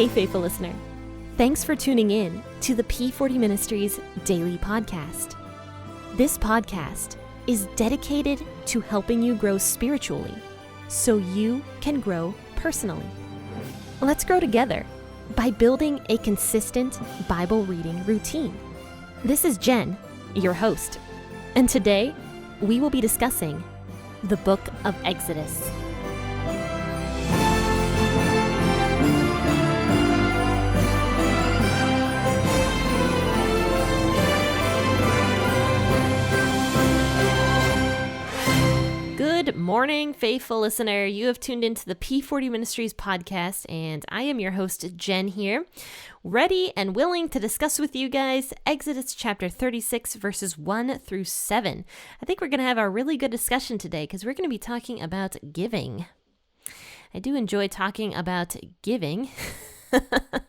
Hey, faithful listener. Thanks for tuning in to the P40 Ministries Daily Podcast. This podcast is dedicated to helping you grow spiritually so you can grow personally. Let's grow together by building a consistent Bible reading routine. This is Jenn, your host, and today we will be discussing the book of Exodus. Good morning, faithful listener. You have tuned into the P40 Ministries podcast, and I am your host, Jenn here, ready and willing to discuss with you guys Exodus chapter 36, verses 1 through 7. I think we're going to have a really good discussion today because we're going to be talking about giving. I do enjoy talking about giving. I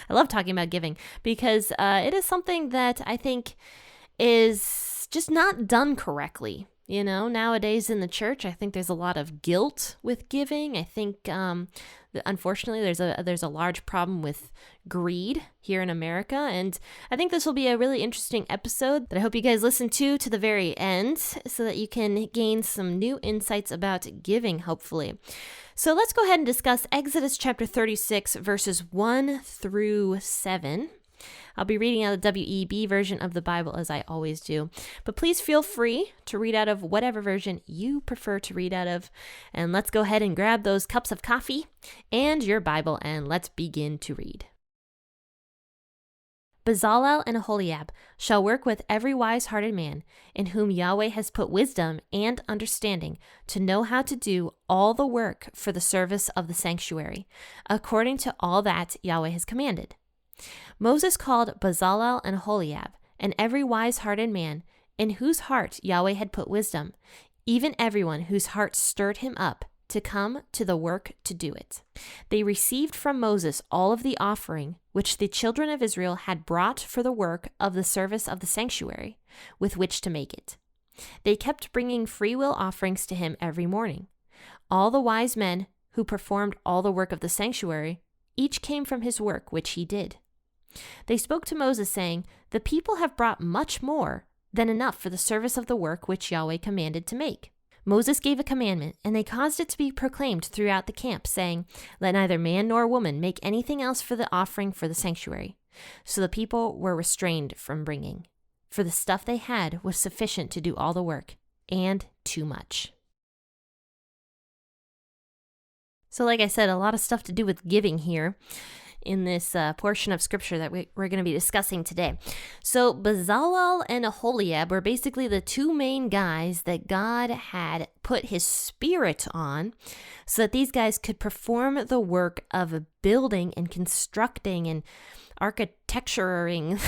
love talking about giving because it is something that I think is just not done correctly. You know, nowadays in the church, I think there's a lot of guilt with giving. I think, unfortunately, there's a large problem with greed here in America. And I think this will be a really interesting episode that I hope you guys listen to the very end so that you can gain some new insights about giving, hopefully. So let's go ahead and discuss Exodus chapter 36, verses 1 through 7. I'll be reading out the WEB version of the Bible as I always do, but please feel free to read out of whatever version you prefer to read out of. And let's go ahead and grab those cups of coffee and your Bible and let's begin to read. Bezalel and Aholiab shall work with every wise-hearted man in whom Yahweh has put wisdom and understanding to know how to do all the work for the service of the sanctuary, according to all that Yahweh has commanded. Moses called Bezalel and Aholiab, and every wise-hearted man, in whose heart Yahweh had put wisdom, even everyone whose heart stirred him up to come to the work to do it. They received from Moses all of the offering which the children of Israel had brought for the work of the service of the sanctuary, with which to make it. They kept bringing freewill offerings to him every morning. All the wise men who performed all the work of the sanctuary, each came from his work which he did. They spoke to Moses, saying, "The people have brought much more than enough for the service of the work which Yahweh commanded to make." Moses gave a commandment, and they caused it to be proclaimed throughout the camp, saying, "Let neither man nor woman make anything else for the offering for the sanctuary." So the people were restrained from bringing, for the stuff they had was sufficient to do all the work, and too much. So like I said, a lot of stuff to do with giving here in this portion of scripture that we're going to be discussing today. So Bezalel and Aholiab were basically the two main guys that God had put his spirit on so that these guys could perform the work of building and constructing and architecturing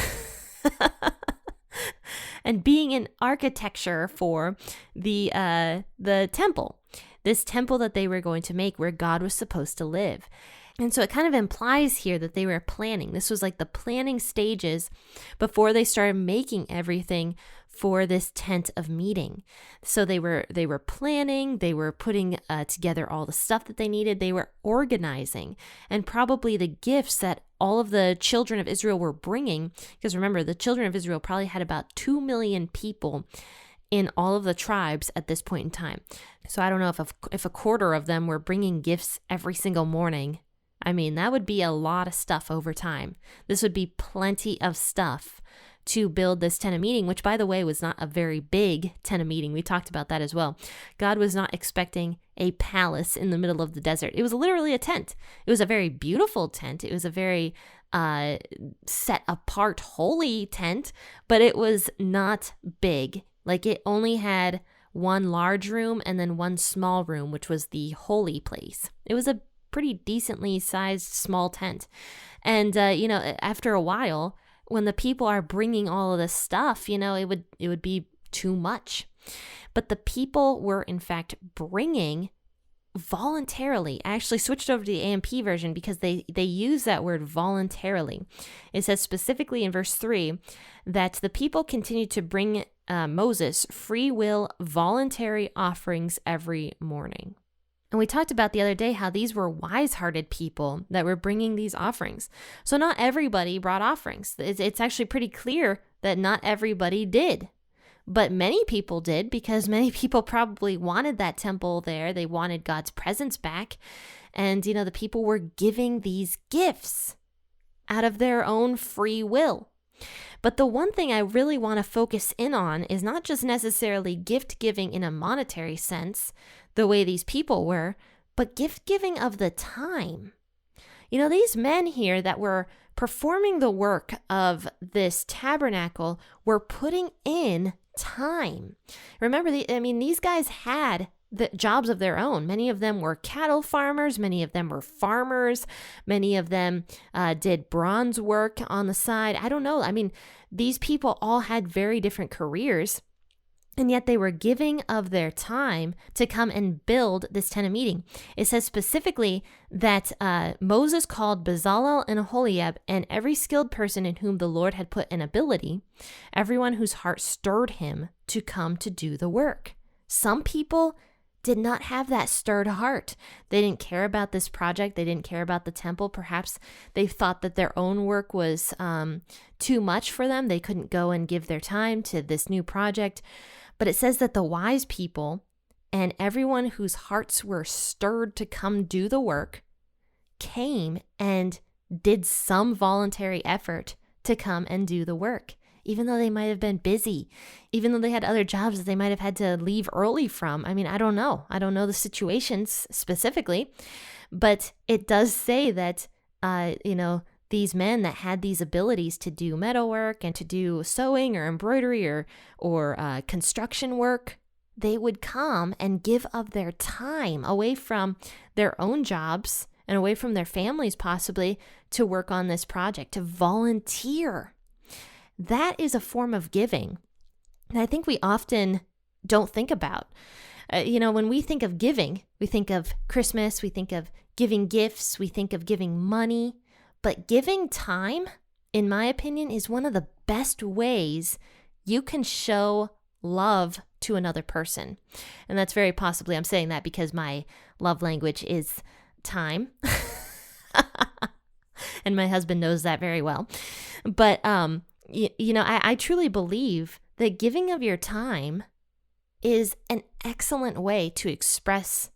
and being an architecture for the temple. This temple that they were going to make where God was supposed to live. And so it kind of implies here that they were planning. This was like the planning stages before they started making everything for this tent of meeting. So they were planning, they were putting together all the stuff that they needed, they were organizing, and probably the gifts that all of the children of Israel were bringing, because remember, the children of Israel probably had about 2 million people in all of the tribes at this point in time. So I don't know if a quarter of them were bringing gifts every single morning. I mean, that would be a lot of stuff over time. This would be plenty of stuff to build this tent of meeting, which, by the way, was not a very big tent of meeting. We talked about that as well. God was not expecting a palace in the middle of the desert. It was literally a tent. It was a very beautiful tent. It was a very set apart, holy tent, but it was not big. Like, it only had one large room and then one small room, which was the holy place. It was a pretty decently sized small tent. And, after a while, when the people are bringing all of this stuff, it would be too much. But the people were, in fact, bringing voluntarily. I actually switched over to the AMP version because they use that word voluntarily. It says specifically in verse 3 that the people continued to bring Moses free will voluntary offerings every morning. And we talked about the other day how these were wise-hearted people that were bringing these offerings. So not everybody brought offerings. It's actually pretty clear that not everybody did. But many people did, because many people probably wanted that temple there. They wanted God's presence back. And, the people were giving these gifts out of their own free will. But the one thing I really want to focus in on is not just necessarily gift giving in a monetary sense, the way these people were, but gift giving of the time. These men here that were performing the work of this tabernacle were putting in time. Remember, these guys had the jobs of their own. Many of them were cattle farmers. Many of them were farmers. Many of them did bronze work on the side. I don't know. These people all had very different careers, and yet they were giving of their time to come and build this tent of meeting. It says specifically that Moses called Bezalel and Aholiab and every skilled person in whom the Lord had put an ability, everyone whose heart stirred him to come to do the work. Some people did not have that stirred heart. They didn't care about this project. They didn't care about the temple. Perhaps they thought that their own work was too much for them. They couldn't go and give their time to this new project. But it says that the wise people and everyone whose hearts were stirred to come do the work came and did some voluntary effort to come and do the work, even though they might have been busy, even though they had other jobs that they might have had to leave early from. I don't know. I don't know the situations specifically, but it does say that, these men that had these abilities to do metalwork and to do sewing or embroidery or construction work, they would come and give of their time away from their own jobs and away from their families possibly to work on this project, to volunteer. That is a form of giving that I think we often don't think about. When we think of giving, we think of Christmas, we think of giving gifts, we think of giving money. But giving time, in my opinion, is one of the best ways you can show love to another person. And that's very possibly, I'm saying that because my love language is time. And my husband knows that very well. But, I truly believe that giving of your time is an excellent way to express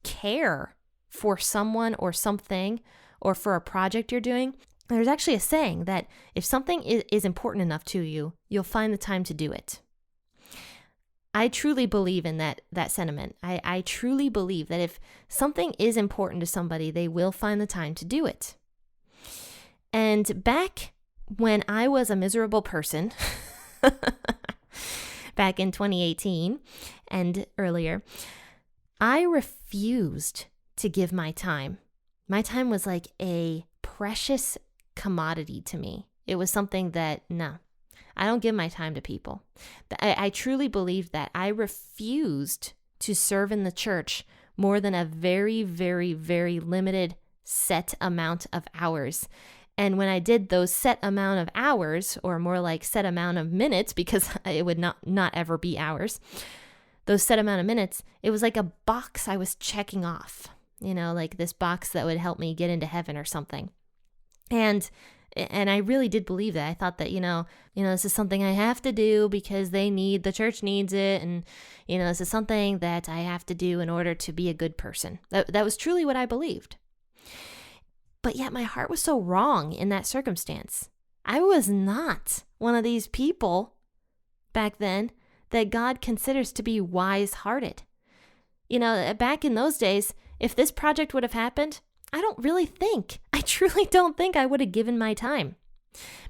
care for someone or something, or for a project you're doing. There's actually a saying that if something is important enough to you, you'll find the time to do it. I truly believe in that sentiment. I truly believe that if something is important to somebody, they will find the time to do it. And back when I was a miserable person, back in 2018 and earlier, I refused to give my time. My time was like a precious commodity to me. It was something that, no, I don't give my time to people. I truly believe that. I refused to serve in the church more than a very, very, very limited set amount of hours. And when I did those set amount of hours, or more like set amount of minutes, because it would not ever be hours, those set amount of minutes, it was like a box I was checking off. Like this box that would help me get into heaven or something. And I really did believe that. I thought that, this is something I have to do because the church needs it. And, this is something that I have to do in order to be a good person. That was truly what I believed. But yet my heart was so wrong in that circumstance. I was not one of these people back then that God considers to be wise-hearted. Back in those days, if this project would have happened, I truly don't think I would have given my time.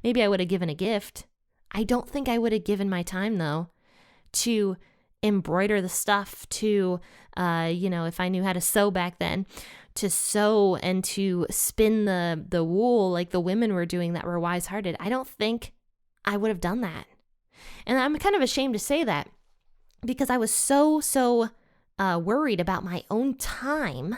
Maybe I would have given a gift. I don't think I would have given my time, though, to embroider the stuff, to, if I knew how to sew back then, to sew and to spin the wool like the women were doing that were wise-hearted. I don't think I would have done that. And I'm kind of ashamed to say that because I was so worried about my own time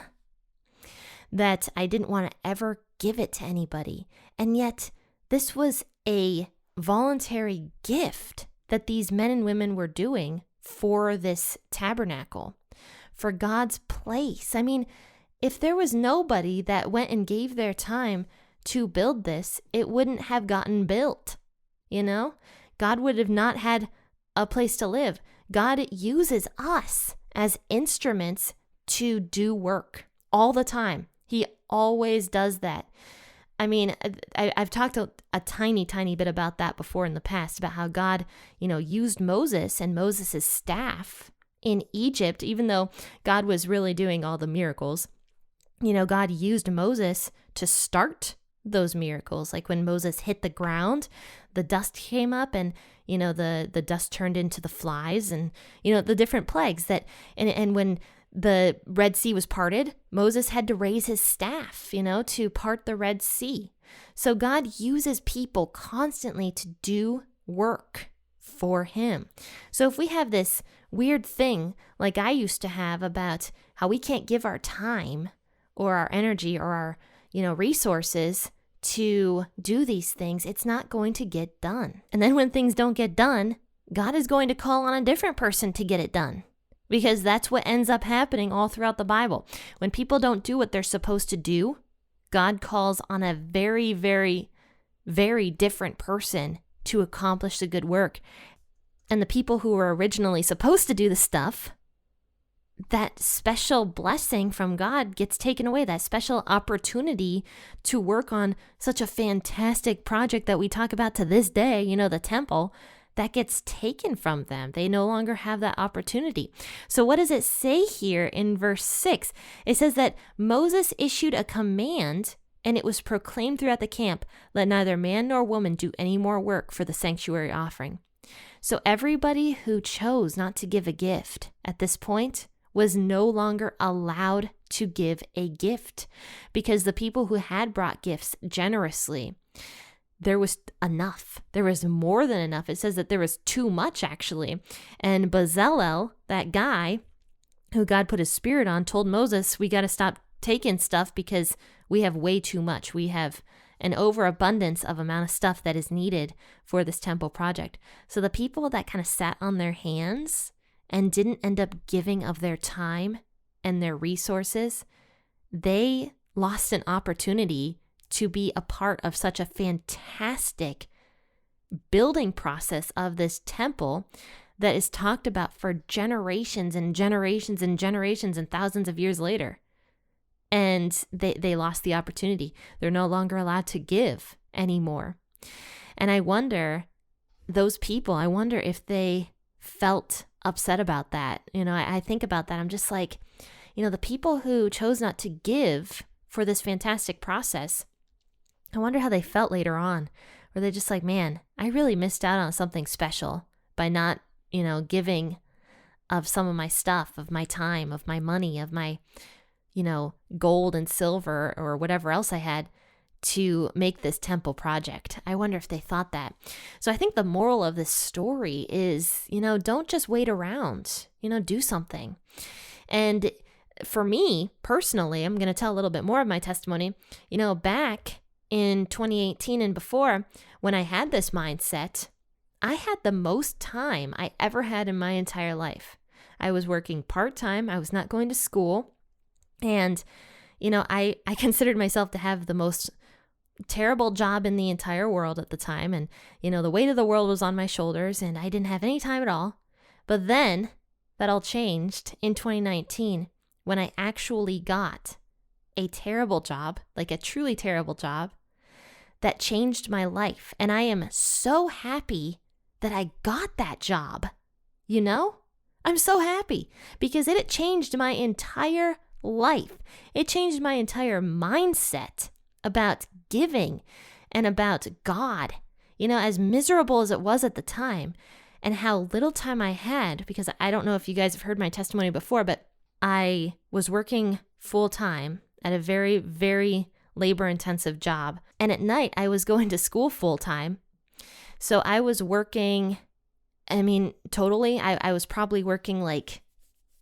that I didn't want to ever give it to anybody. And yet this was a voluntary gift that these men and women were doing for this tabernacle, for God's place. I mean, if there was nobody that went and gave their time to build this, it wouldn't have gotten built. You know, God would have not had a place to live. God uses us as instruments to do work all the time. He always does that. I mean, I've talked a tiny bit about that before in the past, about how God, used Moses and Moses' staff in Egypt, even though God was really doing all the miracles. God used Moses to start those miracles. Like when Moses hit the ground, the dust came up and, the dust turned into the flies and, the different plagues and when the Red Sea was parted, Moses had to raise his staff, to part the Red Sea. So God uses people constantly to do work for him. So if we have this weird thing like I used to have about how we can't give our time or our energy or our, resources to do these things, it's not going to get done. And then when things don't get done, God is going to call on a different person to get it done. Because that's what ends up happening all throughout the Bible. When people don't do what they're supposed to do, God calls on a very, very, very different person to accomplish the good work. And the people who were originally supposed to do the stuff, that special blessing from God gets taken away, that special opportunity to work on such a fantastic project that we talk about to this day, the temple, that gets taken from them. They no longer have that opportunity. So what does it say here in verse 6? It says that Moses issued a command and it was proclaimed throughout the camp, let neither man nor woman do any more work for the sanctuary offering. So everybody who chose not to give a gift at this point was no longer allowed to give a gift, because the people who had brought gifts generously, there was enough. There was more than enough. It says that there was too much, actually. And Bezalel, that guy who God put his spirit on, told Moses, we got to stop taking stuff because we have way too much. We have an overabundance of amount of stuff that is needed for this temple project. So the people that kind of sat on their hands and didn't end up giving of their time and their resources, they lost an opportunity to be a part of such a fantastic building process of this temple that is talked about for generations and generations and generations and thousands of years later. And they lost the opportunity. They're no longer allowed to give anymore. And I wonder, those people, I wonder if they felt upset about that. I think about that. I'm just like, the people who chose not to give for this fantastic process, I wonder how they felt later on. Were they just like, man, I really missed out on something special by not, giving of some of my stuff, of my time, of my money, of my, gold and silver or whatever else I had to make this temple project. I wonder if they thought that. So I think the moral of this story is, don't just wait around, do something. And for me personally, I'm going to tell a little bit more of my testimony. Back in 2018 and before, when I had this mindset, I had the most time I ever had in my entire life. I was working part-time. I was not going to school. And, I considered myself to have the most terrible job in the entire world at the time. And, the weight of the world was on my shoulders and I didn't have any time at all. But then that all changed in 2019 when I actually got a terrible job, like a truly terrible job that changed my life. And I am so happy that I got that job. I'm so happy because it changed my entire life. It changed my entire mindset about giving and about God, as miserable as it was at the time and how little time I had, because I don't know if you guys have heard my testimony before, but I was working full time at a very, very labor intensive job. And at night I was going to school full time. So I was working, totally, I was probably working like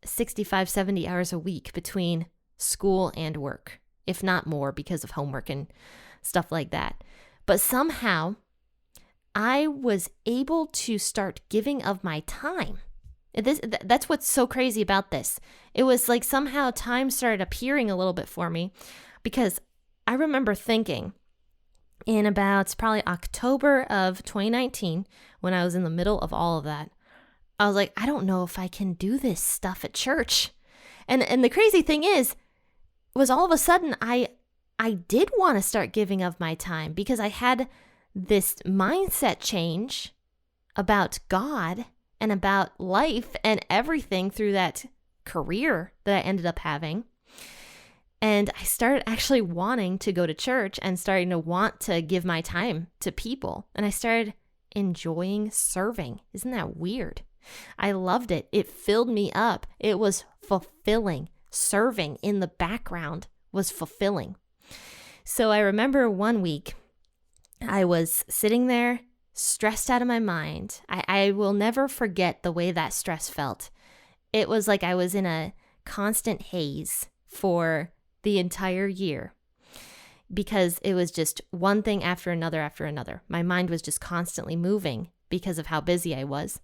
65, 70 hours a week between school and work, if not more because of homework and stuff like that. But somehow I was able to start giving of my time. That's what's so crazy about this. It was like somehow time started appearing a little bit for me, because I remember thinking in about probably October of 2019, when I was in the middle of all of that, I was like, I don't know if I can do this stuff at church. And the crazy thing was all of a sudden I did want to start giving of my time, because I had this mindset change about God and about life and everything through that career that I ended up having. And I started actually wanting to go to church and starting to want to give my time to people. And I started enjoying serving. Isn't that weird? I loved it. It filled me up. It was fulfilling. Serving in the background was fulfilling. So I remember one week I was sitting there stressed out of my mind. I will never forget the way that stress felt. It was like I was in a constant haze for the entire year, because it was just one thing after another after another. My mind was just constantly moving because of how busy I was.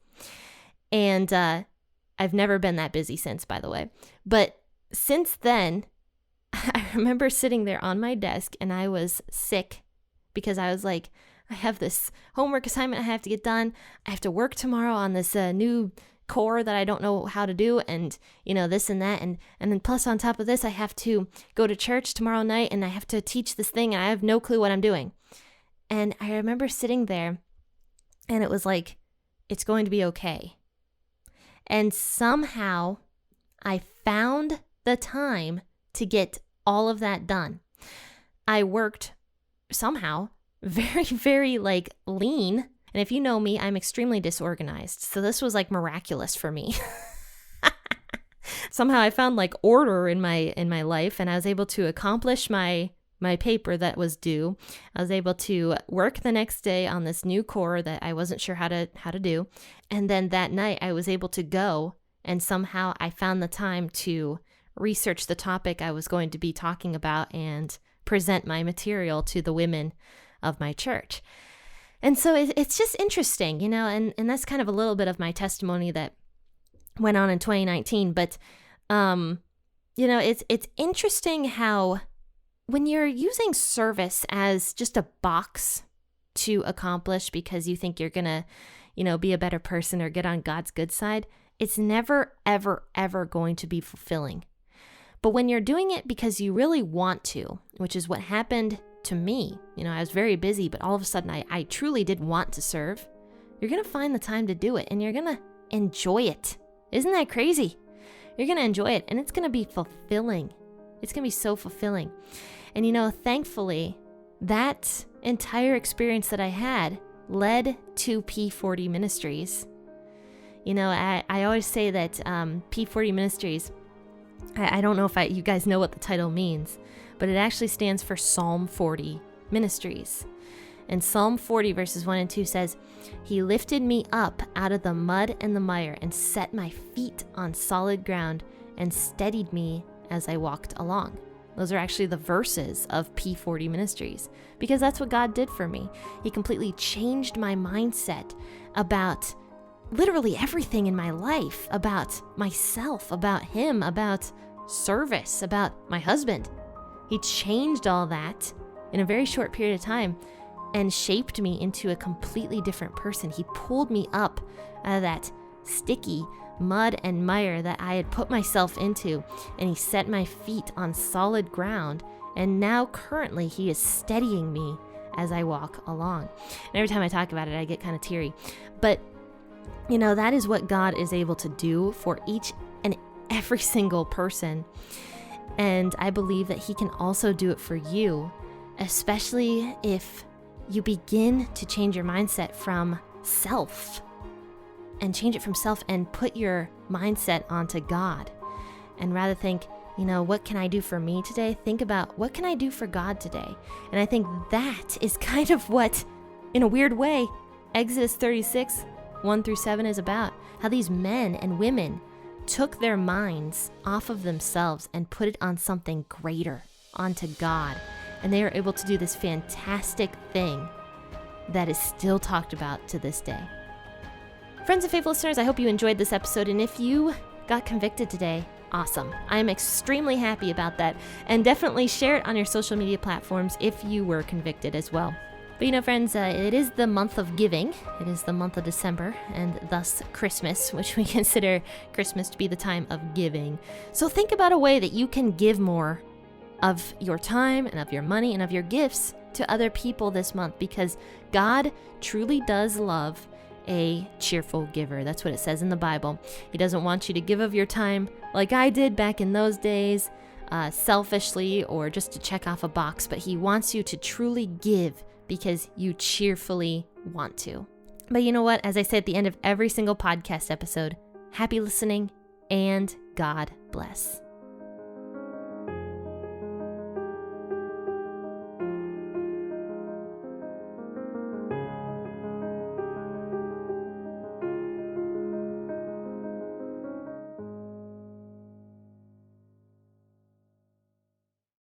And I've never been that busy since, by the way. But since then, I remember sitting there on my desk and I was sick, because I was like, I have this homework assignment I have to get done. I have to work tomorrow on this new core that I don't know how to do, and this and that, and then plus on top of this, I have to go to church tomorrow night, and I have to teach this thing, and I have no clue what I'm doing. And I remember sitting there, and it was like, it's going to be okay. And somehow I found the time to get all of that done. I worked somehow very, very lean. And if you know me, I'm extremely disorganized. So this was miraculous for me. Somehow I found order in my life, and I was able to accomplish my paper that was due. I was able to work the next day on this new core that I wasn't sure how to do. And then that night I was able to go, and somehow I found the time to research the topic I was going to be talking about and present my material to the women of my church. And so it's just interesting, and that's kind of a little bit of my testimony that went on in 2019. But, it's interesting how when you're using service as just a box to accomplish because you think you're going to, be a better person or get on God's good side, it's never, ever, ever going to be fulfilling. But when you're doing it because you really want to, which is what happened to me, I was very busy, but all of a sudden I truly did want to serve, you're going to find the time to do it, and you're going to enjoy it. Isn't that crazy? You're going to enjoy it, and it's going to be fulfilling. It's going to be so fulfilling. And thankfully, that entire experience that I had led to P40 Ministries. I always say that P40 Ministries, I don't know if you guys know what the title means, but it actually stands for Psalm 40 Ministries. And Psalm 40 verses 1 and 2 says, "He lifted me up out of the mud and the mire and set my feet on solid ground and steadied me as I walked along." Those are actually the verses of P40 Ministries, because that's what God did for me. He completely changed my mindset about literally everything in my life, about myself, about Him, about service, about my husband. He changed all that in a very short period of time and shaped me into a completely different person. He pulled me up out of that sticky mud and mire that I had put myself into, and He set my feet on solid ground. And now currently He is steadying me as I walk along. And every time I talk about it, I get kind of teary. But that is what God is able to do for each and every single person. And I believe that He can also do it for you, especially if you begin to change your mindset from self and change it from self and put your mindset onto God. And rather think, what can I do for me today? Think about, what can I do for God today? And I think that is kind of what, in a weird way, Exodus 36, 1-7 is about. How these men and women took their minds off of themselves and put it on something greater, onto God. And they were able to do this fantastic thing that is still talked about to this day. Friends and faithful listeners, I hope you enjoyed this episode. And if you got convicted today, awesome. I'm extremely happy about that. And definitely share it on your social media platforms if you were convicted as well. But friends, it is the month of giving. It is the month of December, and thus Christmas, which we consider Christmas to be the time of giving. So think about a way that you can give more of your time and of your money and of your gifts to other people this month, because God truly does love a cheerful giver. That's what it says in the Bible. He doesn't want you to give of your time like I did back in those days, selfishly or just to check off a box, but he wants you to truly give because you cheerfully want to. But you know what? As I say at the end of every single podcast episode, happy listening and God bless.